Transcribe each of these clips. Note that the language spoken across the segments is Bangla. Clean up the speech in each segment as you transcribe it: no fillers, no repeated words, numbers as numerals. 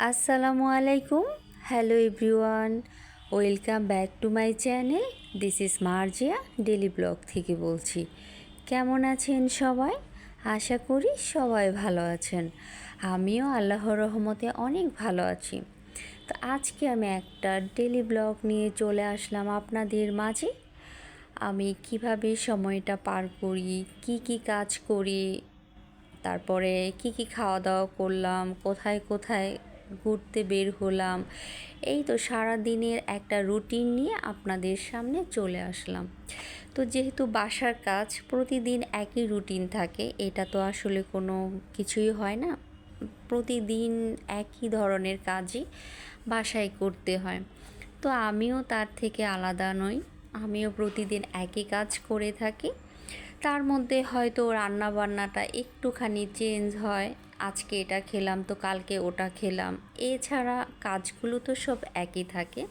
আসসালামু আলাইকুম। Hello everyone, welcome back to my channel. This is Marjia daily blog থেকে বলছি। কেমন আছেন সবাই? আশা করি সবাই ভালো আছেন। আমিও আল্লাহর রহমতে অনেক ভালো আছি। তো আজকে আমি একটা ডেলি ব্লগ নিয়ে চলে আসলাম আপনাদের মাঝে। আমি কিভাবে সময়টা পার করি, কি কাজ করি, তারপরে কি খাওয়া দাওয়া করলাম, কোথায় কোথায় ঘুরতে বের হলাম, এই তো সারা দিনের একটা রুটিন নিয়ে আপনাদের সামনে চলে আসলাম। তো যেহেতু বাসার কাজ প্রতিদিন একই রুটিন থাকে, এটা তো আসলে কোনো কিছুই হয় না। প্রতিদিন একই ধরনের কাজই বাসায় করতে হয়। তো আমিও তার থেকে আলাদা নই, আমিও প্রতিদিন একই কাজ করে থাকি। তার মধ্যে হয়তো রান্না বান্নাটা একটুখানি চেঞ্জ হয়, আজকে এটা খেলাম তো কালকে ওটা খেলাম, এছাড়া কাজগুলো তো সব একই থাকে।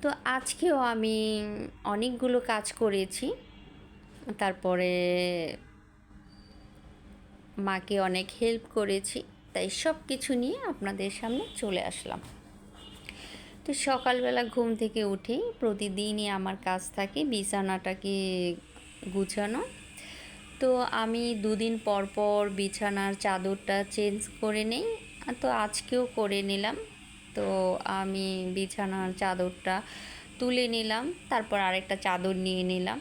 তো আজকেও আমি অনেকগুলো কাজ করেছি, তারপরে মাকে অনেক হেল্প করেছি, তাই সব কিছু নিয়ে আপনাদের সামনে চলে আসলাম। তো সকালবেলা ঘুম থেকে উঠেই প্রতিদিনই আমার কাজ থাকে বিছানাটাকে গুছানো। তো আমি দুদিন পর পর বিছানার চাদরটা চেঞ্জ করে নেই, তো আজকেও করে নিলাম। তো আমি বিছানার চাদরটা তুলে নিলাম, তারপর আরেকটা চাদর নিয়ে নিলাম।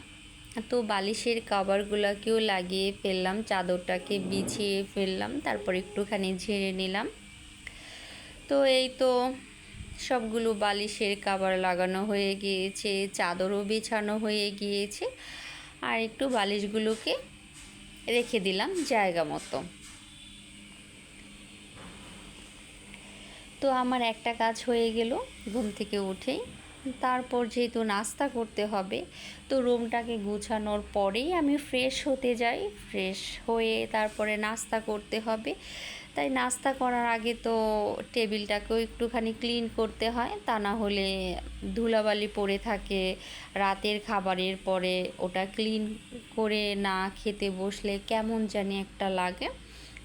তো বালিশের কভারগুলোকেও লাগিয়ে ফেললাম, চাদরটাকে বিছিয়ে ফেললাম, তারপর একটুখানি ঝেড়ে নিলাম। তো এই তো সবগুলো বালিশের কভার লাগানো হয়ে গিয়েছে, চাদরও বিছানো হয়ে গিয়েছে, আর একটু বালিশগুলোকে রেখে দিলাম জায়গা মতো। তো আমার একটা কাজ হয়ে গেল ঘুম থেকে উঠেই। তারপর যেহেতু নাস্তা করতে হবে, তো রুমটাকে গুছানোর পরেই আমি ফ্রেশ হতে যাই। ফ্রেশ হয়ে তারপরে নাস্তা করতে হবে, তাই নাস্তা করার আগে তো টেবিলটাকেও একটুখানি ক্লিন করতে হয়, তা না হলে ধুলাবালি পড়ে থাকে। রাতের খাবারের পরে ওটা ক্লিন করে না খেতে বসলে কেমন জানি একটা লাগে,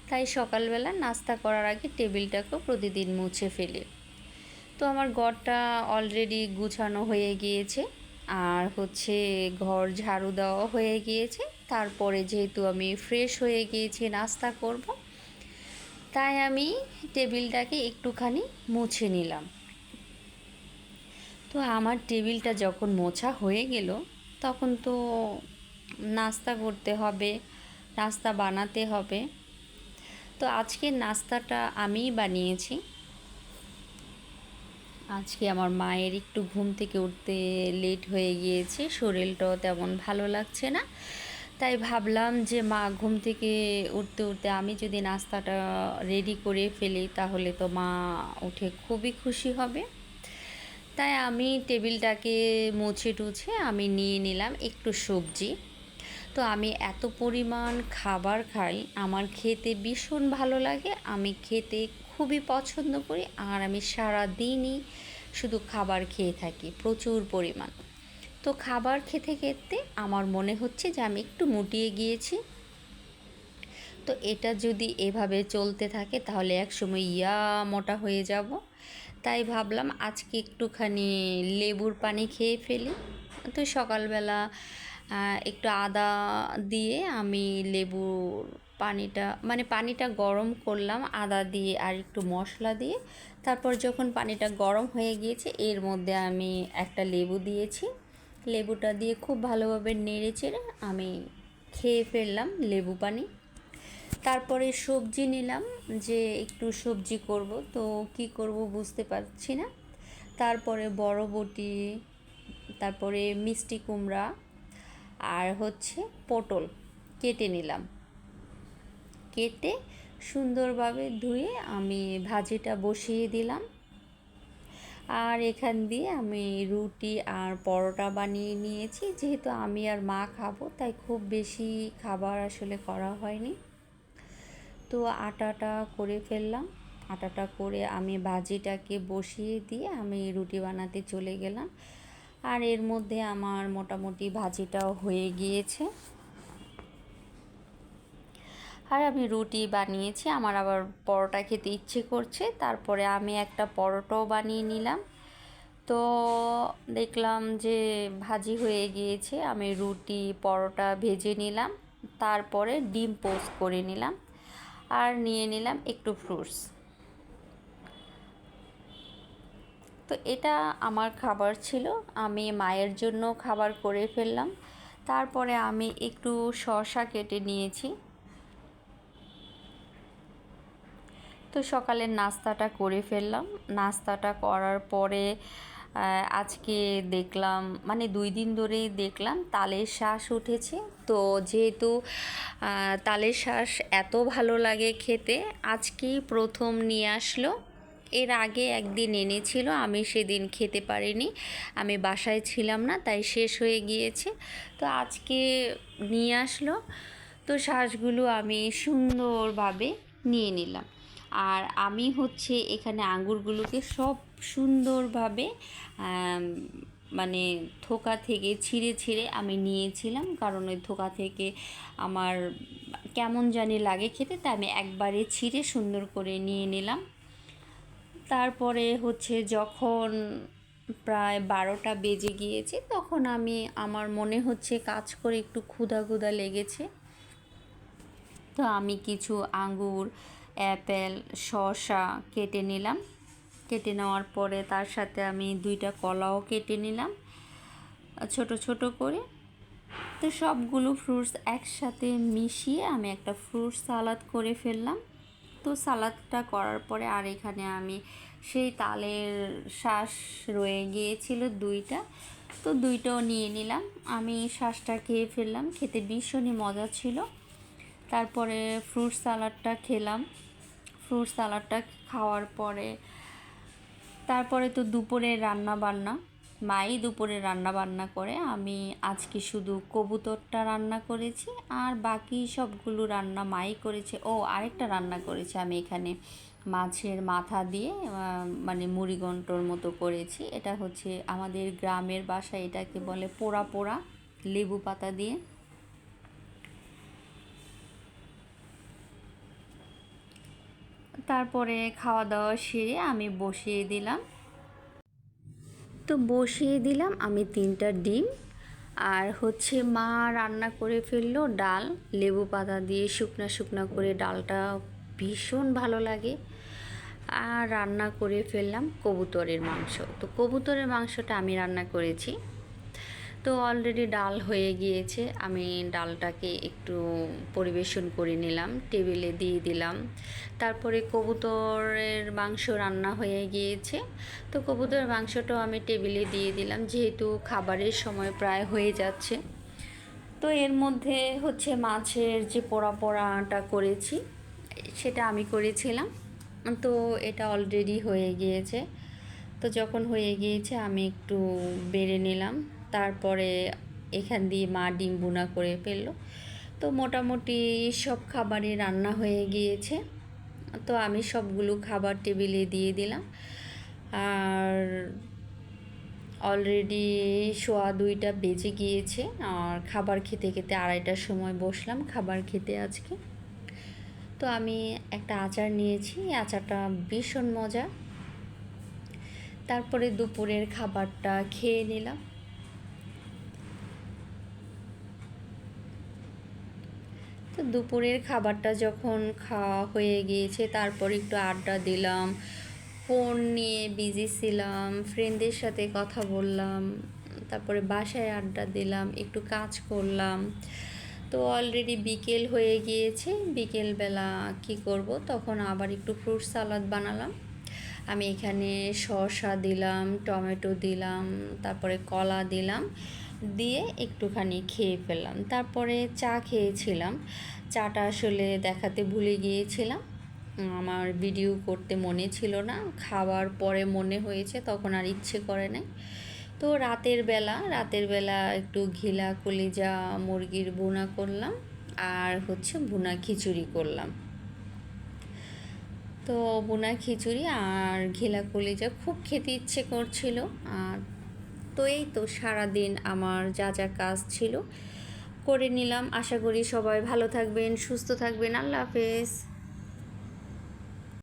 তাই সকালবেলা নাস্তা করার আগে টেবিলটাকেও প্রতিদিন মুছে ফেলি। তো আমার ঘরটা অলরেডি গুছানো হয়ে গিয়েছে, আর ঘর ঝাড়ু দেওয়া হয়ে গিয়েছে। তারপরে যেহেতু আমি ফ্রেশ হয়ে গিয়েছি নাস্তা করব, তাই আমি টেবিলটাকে একটুখানি মুছে নিলাম। তো আমার টেবিলটা যখন মোছা হয়ে গেল, তখন তো নাস্তা করতে হবে, নাস্তা বানাতে হবে। তো আজকের নাস্তাটা আমিই বানিয়েছি। আজকে আমার মায়ের একটু ঘুম থেকে উঠতে লেট হয়ে গিয়েছে, শরীরটাও তেমন ভালো লাগছে না, তাই ভাবলাম যে মা ঘুম থেকে উঠতে উঠতে আমি যদি নাস্তাটা রেডি করে ফেলি তাহলে তো মা উঠে খুবই খুশি হবে। তাই আমি টেবিলটাকে মুছে টুছে আমি নিয়ে নিলাম একটু সবজি। তো আমি এত পরিমাণ খাবার খাই, আমার খেতে ভীষণ ভালো লাগে, আমি খেতে খুবই পছন্দ করি, আর আমি সারা দিনই শুধু খাবার খেয়ে থাকি প্রচুর পরিমাণ। তো খাবার খেতে খেতে আমার মনে হচ্ছে যে আমি একটু মুটিয়ে গিয়েছি। তো এটা যদি এভাবে চলতে থাকে তাহলে একসময় মোটা হয়ে যাব। তাই ভাবলাম আজকে একটুখানি লেবুর পানি খেয়ে ফেলি। তো সকালবেলা একটু আদা দিয়ে আমি লেবুর পানিটা গরম করলাম আদা দিয়ে আর একটু মশলা দিয়ে। তারপর যখন পানিটা গরম হয়ে গিয়েছে এর মধ্যে আমি একটা লেবু দিয়েছি। লেবুটা দিয়ে খুব ভালোভাবে নেড়ে চেড়ে আমি খেয়ে ফেললাম লেবু পানি। তারপরে সবজি নিলাম, যে একটু সবজি করব, তো কি করব বুঝতে পারছি না। তারপরে বরবটি, তারপরে মিষ্টি কুমড়া, আর পটল কেটে নিলাম। কেটে সুন্দরভাবে ধুয়ে আমি ভাজিটা বসিয়ে দিলাম। আর এখান দিয়ে আমি রুটি আর পরোটা বানিয়ে নিয়েছি, যেহেতু আমি আর মা খাবো তাই খুব বেশি খাবার আসলে করা হয়নি। তো আটাটা করে ফেললাম, আটাটা করে আমি ভাজিটাকে বসিয়ে দিয়ে আমি রুটি বানাতে চলে গেলাম। আর এর মধ্যে আমার মোটামুটি ভাজিটাও হয়ে গিয়েছে। আর আমি রুটি বানিয়েছি, আমার আবার পরোটা খেতে ইচ্ছে করছে, তারপরে আমি একটা পরোটাও বানিয়ে নিলাম। তো দেখলাম যে ভাজি হয়ে গিয়েছে, আমি রুটি পরোটা ভেজে নিলাম, তারপরে ডিম পোস্ট করে নিলাম আর নিয়ে নিলাম একটু ফ্রুটস। তো এটা আমার খাবার ছিল, আমি মায়ের জন্য খাবার করে ফেললাম। তারপরে আমি একটু শসা কেটে নিয়েছি। তো সকালের নাস্তাটা করে ফেললাম। নাস্তাটা করার পরে আজকে দেখলাম, মানে 2 দিন ধরেই দেখলাম তালের শাঁস উঠেছে। তো যেহেতু তালের শাঁস এত ভালো লাগে খেতে, আজকেই প্রথম নিয়ে আসলো। এর আগে একদিন এনেছিল, আমি সেদিন খেতে পারিনি, আমি বাসায় ছিলাম না, তাই শেষ হয়ে গিয়েছে। তো আজকে নিয়ে আসলো, তো শাঁসগুলো আমি সুন্দরভাবে নিয়ে নিলাম। আর আমি হচ্ছে এখানে আঙ্গুরগুলোকে সব সুন্দরভাবে মানে থোকা থেকে ছিঁড়ে ছিঁড়ে আমি নিয়েছিলাম, কারণ ওই থোকা থেকে আমার কেমন জানি লাগে খেতে, তাই আমি একবারে ছিঁড়ে সুন্দর করে নিয়ে নিলাম। তারপরে হচ্ছে যখন প্রায় 12টা বেজে গিয়েছে, তখন আমার মনে হচ্ছে কাজ করে একটু ক্ষুধা ক্ষুধা লেগেছে। তো আমি কিছু আঙ্গুর, অ্যাপেল, শসা কেটে নিলাম। কেটে নেওয়ার পরে তার সাথে আমি 2টা কলাও কেটে নিলাম ছোট ছোট করে। তো সবগুলো ফ্রুটস একসাথে মিশিয়ে আমি একটা ফ্রুট সালাদ করে ফেললাম। তো সালাদটা করার পরে আর এখানে আমি সেই তালের শাঁস রয়ে গিয়েছিল 2টা, তো 2টাও নিয়ে নিলাম। আমি শাঁসটা খেয়ে ফেললাম, খেতে ভীষণই মজা ছিল। তারপরে ফ্রুট সালাডটা খেলাম। ফ্রুট সালাডটা খাওয়ার পরে তারপরে তো দুপুরে রান্না বান্না, মাই দুপুরে রান্না বান্না করে, আমি আজকে শুধু কবুতরটা রান্না করেছি, আর বাকি সবগুলো রান্না মাই করেছে। ও আরেকটা রান্না করেছে, আমি এখানে মাছের মাথা দিয়ে মানে মুড়িঘণ্টর মতো করেছি। এটা হচ্ছে আমাদের গ্রামের বাসায় এটাকে বলে পোড়া পোড়া, লেবু পাতা দিয়ে। তারপরে খাওয়া দাওয়া সেরে আমি বসিয়ে দিলাম। তো বসিয়ে দিলাম আমি 3টা ডিম, আর হচ্ছে মা রান্না করে ফেললো ডাল, লেবু পাতা দিয়ে শুকনা শুকনা করে, ডালটা ভীষণ ভালো লাগে। আর রান্না করে ফেললাম কবুতরের মাংস। তো কবুতরের মাংসটা আমি রান্না করেছি। তো অলরেডি ডাল হয়ে গিয়েছে, আমি ডালটাকে একটু পরিবেশন করে নিলাম, টেবিলে দিয়ে দিলাম। তারপরে কবুতরের মাংস রান্না হয়ে গিয়েছে, তো কবুতরের মাংসটাও আমি টেবিলে দিয়ে দিলাম, যেহেতু খাবারের সময় প্রায় হয়ে যাচ্ছে। তো এর মধ্যে হচ্ছে মাছের যে পোড়া পোড়াটা করেছি, সেটা আমি করেছিলাম। তো এটা অলরেডি হয়ে গিয়েছে। তো যখন হয়ে গিয়েছে আমি একটু বেড়ে নিলাম। তারপরে এখান দিয়ে মা ডিম ভুনা করে ফেললো। তো মোটামুটি সব খাবারই রান্না হয়ে গিয়েছে। তো আমি সবগুলো খাবার টেবিলে দিয়ে দিলাম। আর অলরেডি 2:15 বেজে গিয়েছে, আর খাবার খেতে খেতে 2:30টার সময় বসলাম খাবার খেতে আজকে। তো আমি একটা আচার নিয়েছি, আচারটা ভীষণ মজা। তারপরে দুপুরের খাবারটা খেয়ে নিলাম। তো দুপুরের খাবারটা যখন খাওয়া হয়ে গিয়েছে, তারপর একটু আড্ডা দিলাম, ফোন নিয়ে বিজি ছিলাম, ফ্রেন্ডদের সাথে কথা বললাম, তারপরে বাসায় আড্ডা দিলাম, একটু কাজ করলাম। তো অলরেডি বিকেল হয়ে গিয়েছে, বিকেলবেলা কি করব, তখন আবার একটু ফ্রুট সালাদ বানালাম। আমি এখানে শসা দিলাম, টমেটো দিলাম, তারপরে কলা দিলাম, দিয়ে একটুখানি খেয়ে ফেললাম। তারপরে চা খেয়েছিলাম, চাটা আসলে দেখাতে ভুলে গিয়েছিলাম, আমার ভিডিও করতে মনে ছিল না, খাওয়ার পরে মনে হয়েছে, তখন আর ইচ্ছে করে নাই। তো রাতের বেলা একটু ঘিলা কলিজা মুরগির ভুনা করলাম, আর হচ্ছে ভুনা খিচুড়ি করলাম। তো ভুনা খিচুড়ি আর ঘিলা কলিজা খুব খেতে ইচ্ছে করছিল। আর তো এই তো সারাদিন আমার যা যা কাজ ছিল করে নিলাম। আশা করি সবাই ভালো থাকবেন, সুস্থ থাকবেন। আল্লাহ হাফেজ।